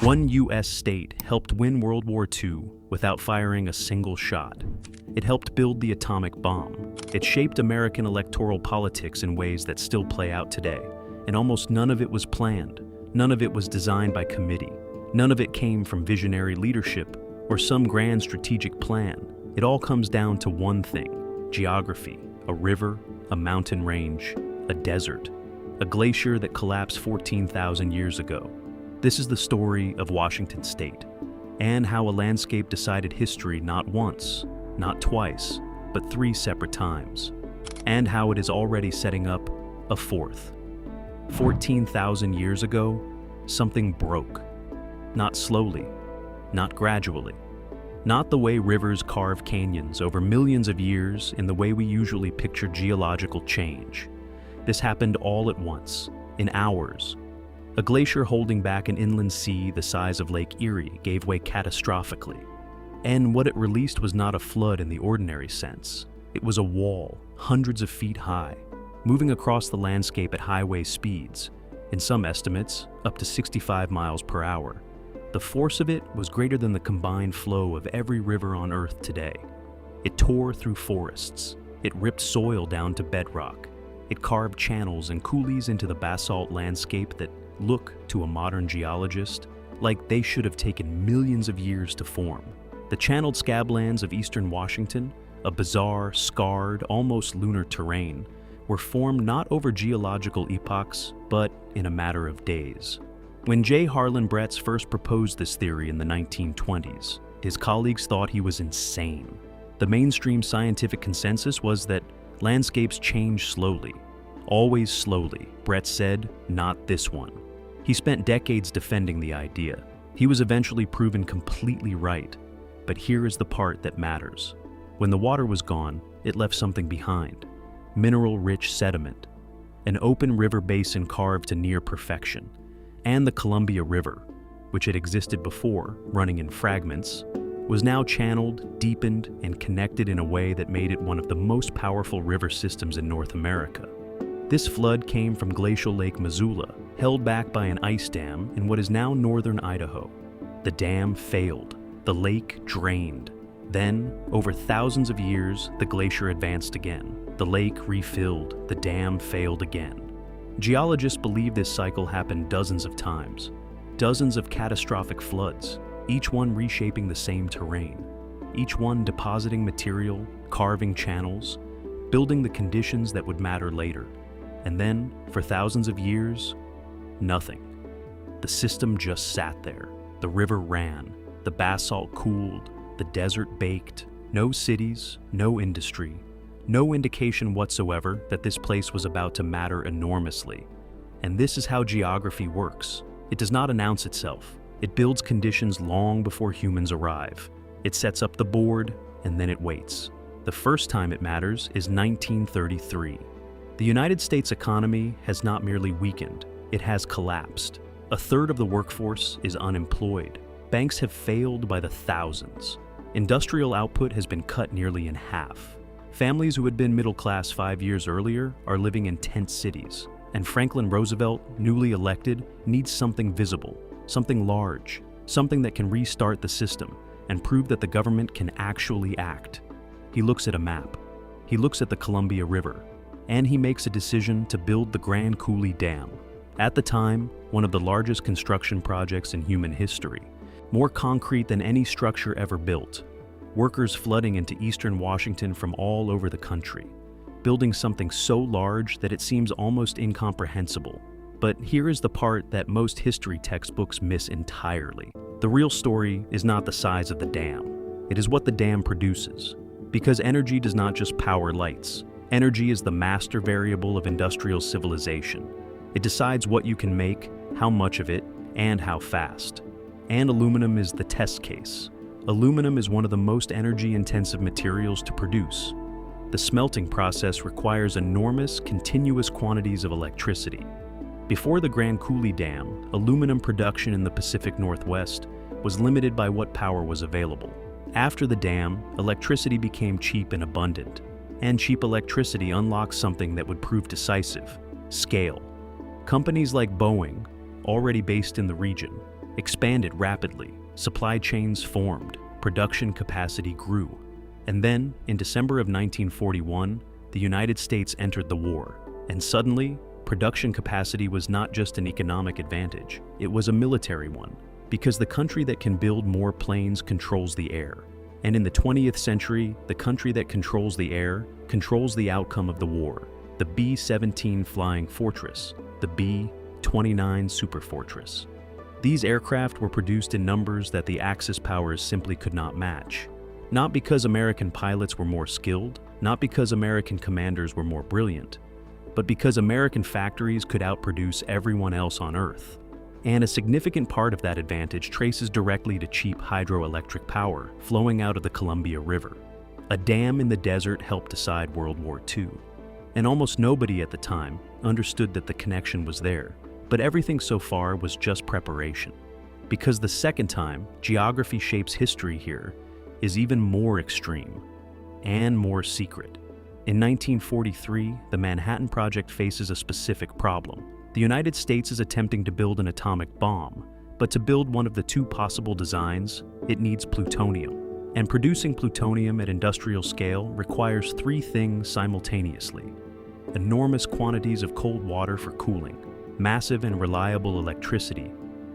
One U.S. state helped win World War II without firing a single shot. It helped build the atomic bomb. It shaped American electoral politics in ways that still play out today. And almost none of it was planned. None of it was designed by committee. None of it came from visionary leadership or some grand strategic plan. It all comes down to one thing: geography, a river, a mountain range, a desert, a glacier that collapsed 14,000 years ago. This is the story of Washington State, and how a landscape decided history not once, not twice, but 3 separate times, and how it is already setting up a fourth. 14,000 years ago, something broke. Not slowly, not gradually, not the way rivers carve canyons over millions of years in the way we usually picture geological change. This happened all at once, in hours. A glacier holding back an inland sea the size of Lake Erie gave way catastrophically. And what it released was not a flood in the ordinary sense. It was a wall, hundreds of feet high, moving across the landscape at highway speeds, in some estimates, up to 65 miles per hour. The force of it was greater than the combined flow of every river on Earth today. It tore through forests. It ripped soil down to bedrock. It carved channels and coulees into the basalt landscape that look, to a modern geologist, like they should have taken millions of years to form. The channeled scablands of eastern Washington, a bizarre, scarred, almost lunar terrain, were formed not over geological epochs, but in a matter of days. When J. Harlan Bretz first proposed this theory in the 1920s, his colleagues thought he was insane. The mainstream scientific consensus was that landscapes change slowly. Always slowly, Bretz said, not this one. He spent decades defending the idea. He was eventually proven completely right. But here is the part that matters. When the water was gone, it left something behind. Mineral-rich sediment, an open river basin carved to near perfection, and the Columbia River, which had existed before, running in fragments, was now channeled, deepened, and connected in a way that made it one of the most powerful river systems in North America. This flood came from glacial Lake Missoula, held back by an ice dam in what is now northern Idaho. The dam failed. The lake drained. Then, over thousands of years, the glacier advanced again. The lake refilled. The dam failed again. Geologists believe this cycle happened dozens of times. Dozens of catastrophic floods, each one reshaping the same terrain. Each one depositing material, carving channels, building the conditions that would matter later. And then, for thousands of years, nothing. The system just sat there. The river ran. The basalt cooled. The desert baked. No cities, no industry. No indication whatsoever that this place was about to matter enormously. And this is how geography works. It does not announce itself. It builds conditions long before humans arrive. It sets up the board, and then it waits. The first time it matters is 1933. The United States economy has not merely weakened, it has collapsed. A third of the workforce is unemployed. Banks have failed by the thousands. Industrial output has been cut nearly in half. Families who had been middle class 5 years earlier are living in tent cities. And Franklin Roosevelt, newly elected, needs something visible, something large, something that can restart the system and prove that the government can actually act. He looks at a map. He looks at the Columbia River. And he makes a decision to build the Grand Coulee Dam. At the time, one of the largest construction projects in human history. More concrete than any structure ever built. Workers flooding into eastern Washington from all over the country, building something so large that it seems almost incomprehensible. But here is the part that most history textbooks miss entirely. The real story is not the size of the dam. It is what the dam produces. Because energy does not just power lights. Energy is the master variable of industrial civilization. It decides what you can make, how much of it, and how fast. And aluminum is the test case. Aluminum is one of the most energy-intensive materials to produce. The smelting process requires enormous, continuous quantities of electricity. Before the Grand Coulee Dam, aluminum production in the Pacific Northwest was limited by what power was available. After the dam, electricity became cheap and abundant. And cheap electricity unlocks something that would prove decisive: scale. Companies like Boeing, already based in the region, expanded rapidly, supply chains formed, production capacity grew. And then, in December of 1941, the United States entered the war, and suddenly, production capacity was not just an economic advantage, it was a military one, because the country that can build more planes controls the air. And in the 20th century, the country that controls the air controls the outcome of the war. The B-17 Flying Fortress, the B-29 Superfortress. These aircraft were produced in numbers that the Axis powers simply could not match. Not because American pilots were more skilled, not because American commanders were more brilliant, but because American factories could outproduce everyone else on Earth. And a significant part of that advantage traces directly to cheap hydroelectric power flowing out of the Columbia River. A dam in the desert helped decide World War II. And almost nobody at the time understood that the connection was there, but everything so far was just preparation. Because the second time geography shapes history here is even more extreme and more secret. In 1943, the Manhattan Project faces a specific problem. The United States is attempting to build an atomic bomb, but to build one of the two possible designs, it needs plutonium. And producing plutonium at industrial scale requires three things simultaneously: enormous quantities of cold water for cooling, massive and reliable electricity,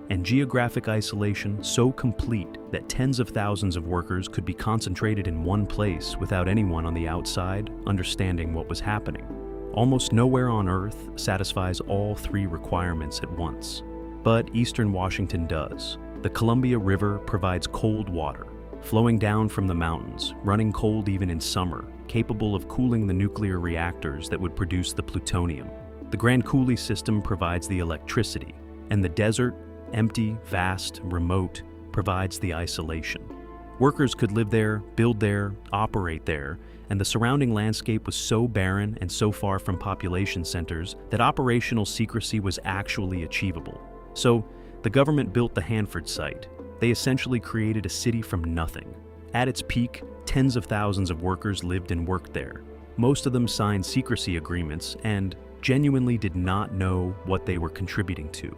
and geographic isolation so complete that tens of thousands of workers could be concentrated in one place without anyone on the outside understanding what was happening. Almost nowhere on Earth satisfies all three requirements at once. But Eastern Washington does. The Columbia River provides cold water, flowing down from the mountains, running cold even in summer, capable of cooling the nuclear reactors that would produce the plutonium. The Grand Coulee system provides the electricity, and the desert, empty, vast, remote, provides the isolation. Workers could live there, build there, operate there, and the surrounding landscape was so barren and so far from population centers that operational secrecy was actually achievable. So, the government built the Hanford Site. They essentially created a city from nothing. At its peak, tens of thousands of workers lived and worked there. Most of them signed secrecy agreements and genuinely did not know what they were contributing to.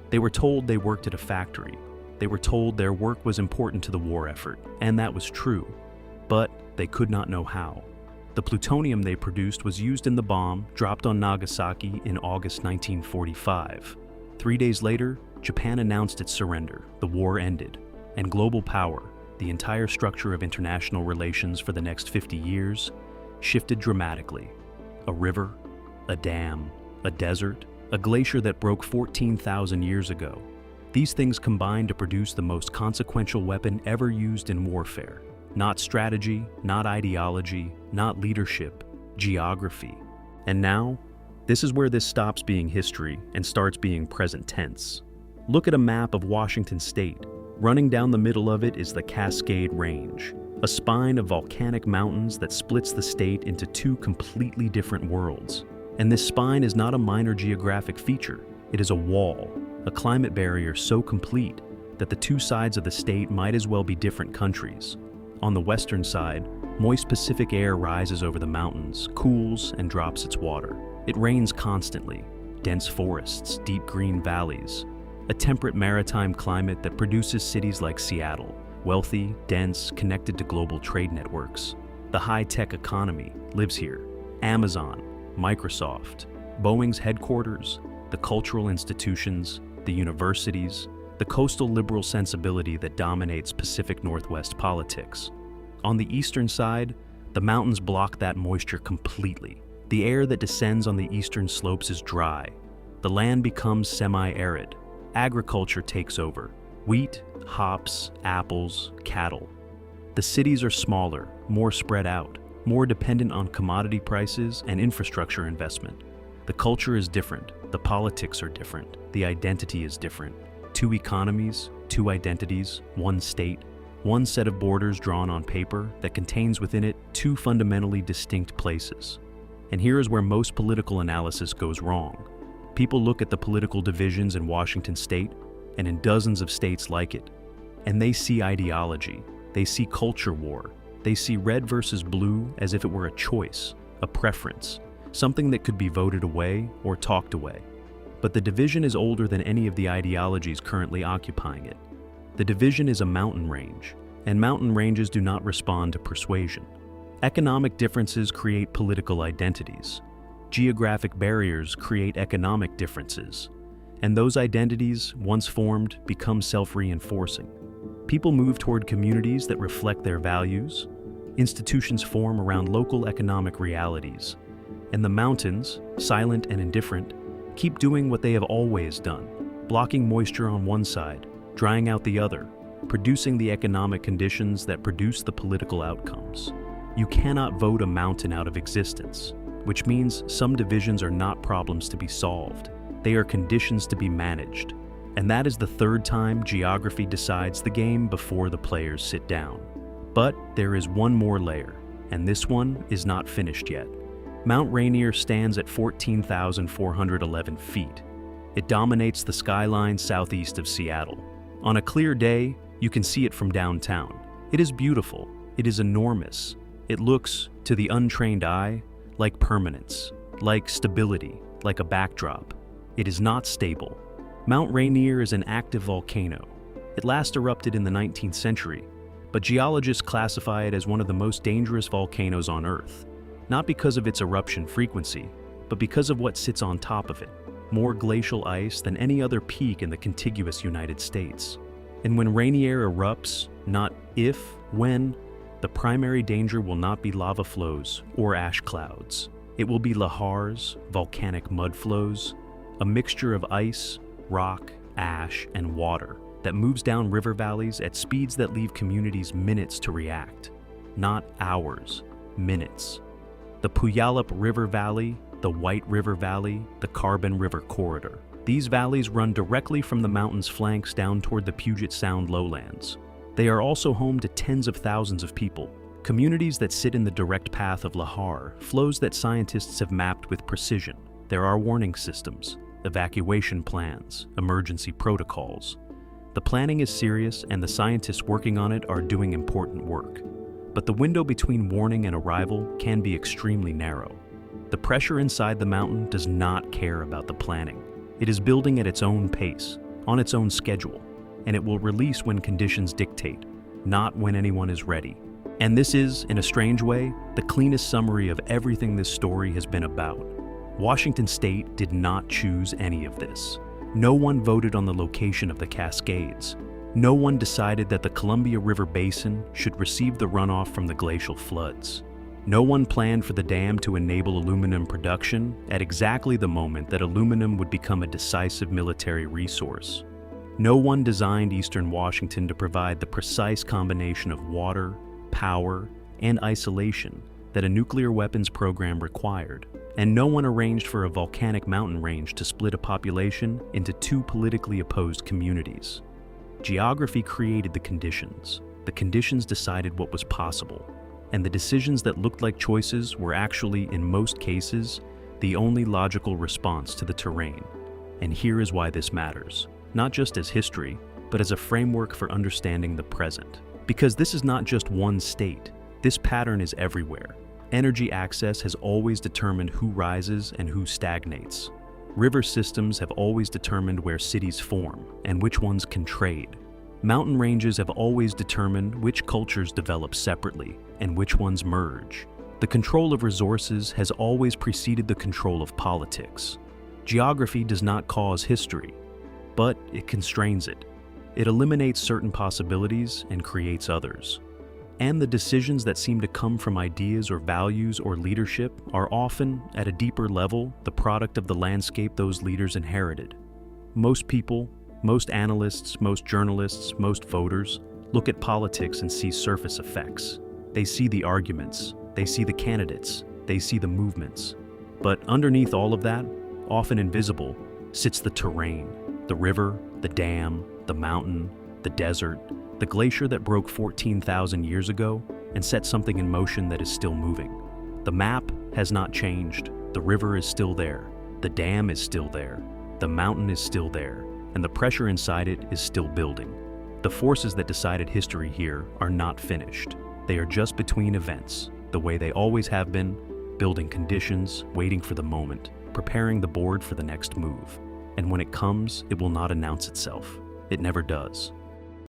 They were told they worked at a factory. They were told their work was important to the war effort, and that was true. But they could not know how. The plutonium they produced was used in the bomb dropped on Nagasaki in August 1945. 3 days later, Japan announced its surrender, the war ended, and global power, the entire structure of international relations for the next 50 years, shifted dramatically. A river, a dam, a desert, a glacier that broke 14,000 years ago. These things combined to produce the most consequential weapon ever used in warfare. Not strategy, not ideology, not leadership, geography. And now, this is where this stops being history and starts being present tense. Look at a map of Washington State. Running down the middle of it is the Cascade Range, a spine of volcanic mountains that splits the state into two completely different worlds. And this spine is not a minor geographic feature. It is a wall, a climate barrier so complete that the two sides of the state might as well be different countries. On the western side, moist Pacific air rises over the mountains, cools, and drops its water. It rains constantly, dense forests, deep green valleys, a temperate maritime climate that produces cities like Seattle, wealthy, dense, connected to global trade networks. The high-tech economy lives here. Amazon, Microsoft, Boeing's headquarters, the cultural institutions, the universities, the coastal liberal sensibility that dominates Pacific Northwest politics. On the eastern side, the mountains block that moisture completely. The air that descends on the eastern slopes is dry. The land becomes semi-arid. Agriculture takes over. Wheat, hops, apples, cattle. The cities are smaller, more spread out, more dependent on commodity prices and infrastructure investment. The culture is different, the politics are different, the identity is different. Two economies, two identities, one state, one set of borders drawn on paper that contains within it two fundamentally distinct places. And here is where most political analysis goes wrong. People look at the political divisions in Washington state and in dozens of states like it, and they see ideology, they see culture war, they see red versus blue as if it were a choice, a preference, something that could be voted away or talked away. But the division is older than any of the ideologies currently occupying it. The division is a mountain range, and mountain ranges do not respond to persuasion. Economic differences create political identities. Geographic barriers create economic differences. And those identities, once formed, become self-reinforcing. People move toward communities that reflect their values. Institutions form around local economic realities. And the mountains, silent and indifferent, keep doing what they have always done, blocking moisture on one side, drying out the other, producing the economic conditions that produce the political outcomes. You cannot vote a mountain out of existence, which means some divisions are not problems to be solved. They are conditions to be managed. And that is the third time geography decides the game before the players sit down. But there is one more layer, and this one is not finished yet. Mount Rainier stands at 14,411 feet. It dominates the skyline southeast of Seattle. On a clear day, you can see it from downtown. It is beautiful. It is enormous. It looks, to the untrained eye, like permanence, like stability, like a backdrop. It is not stable. Mount Rainier is an active volcano. It last erupted in the 19th century, but geologists classify it as one of the most dangerous volcanoes on Earth, not because of its eruption frequency, but because of what sits on top of it, more glacial ice than any other peak in the contiguous United States. And when Rainier erupts, not if, when, the primary danger will not be lava flows or ash clouds. It will be lahars, volcanic mud flows, a mixture of ice, rock, ash, and water that moves down river valleys at speeds that leave communities minutes to react. Not hours, minutes. The Puyallup River Valley, the White River Valley, the Carbon River Corridor. These valleys run directly from the mountain's flanks down toward the Puget Sound lowlands. They are also home to tens of thousands of people, communities that sit in the direct path of lahar, flows that scientists have mapped with precision. There are warning systems, evacuation plans, emergency protocols. The planning is serious and the scientists working on it are doing important work. But the window between warning and arrival can be extremely narrow. The pressure inside the mountain does not care about the planning. It is building at its own pace, on its own schedule, and it will release when conditions dictate, not when anyone is ready. And this is, in a strange way, the cleanest summary of everything this story has been about. Washington State did not choose any of this. No one voted on the location of the Cascades. No one decided that the Columbia River Basin should receive the runoff from the glacial floods. No one planned for the dam to enable aluminum production at exactly the moment that aluminum would become a decisive military resource. No one designed Eastern Washington to provide the precise combination of water, power, and isolation that a nuclear weapons program required. And no one arranged for a volcanic mountain range to split a population into two politically opposed communities. Geography created the conditions. The conditions decided what was possible. And the decisions that looked like choices were actually, in most cases, the only logical response to the terrain. And here is why this matters, not just as history, but as a framework for understanding the present. Because this is not just one state. This pattern is everywhere. Energy access has always determined who rises and who stagnates. River systems have always determined where cities form and which ones can trade. Mountain ranges have always determined which cultures develop separately and which ones merge. The control of resources has always preceded the control of politics. Geography does not cause history, but it constrains it. It eliminates certain possibilities and creates others. And the decisions that seem to come from ideas or values or leadership are often, at a deeper level, the product of the landscape those leaders inherited. Most people, most analysts, most journalists, most voters look at politics and see surface effects. They see the arguments, they see the candidates, they see the movements. But underneath all of that, often invisible, sits the terrain, the river, the dam, the mountain, the desert, the glacier that broke 14,000 years ago and set something in motion that is still moving. The map has not changed. The river is still there. The dam is still there. The mountain is still there. And the pressure inside it is still building. The forces that decided history here are not finished. They are just between events, the way they always have been, building conditions, waiting for the moment, preparing the board for the next move. And when it comes, it will not announce itself. It never does.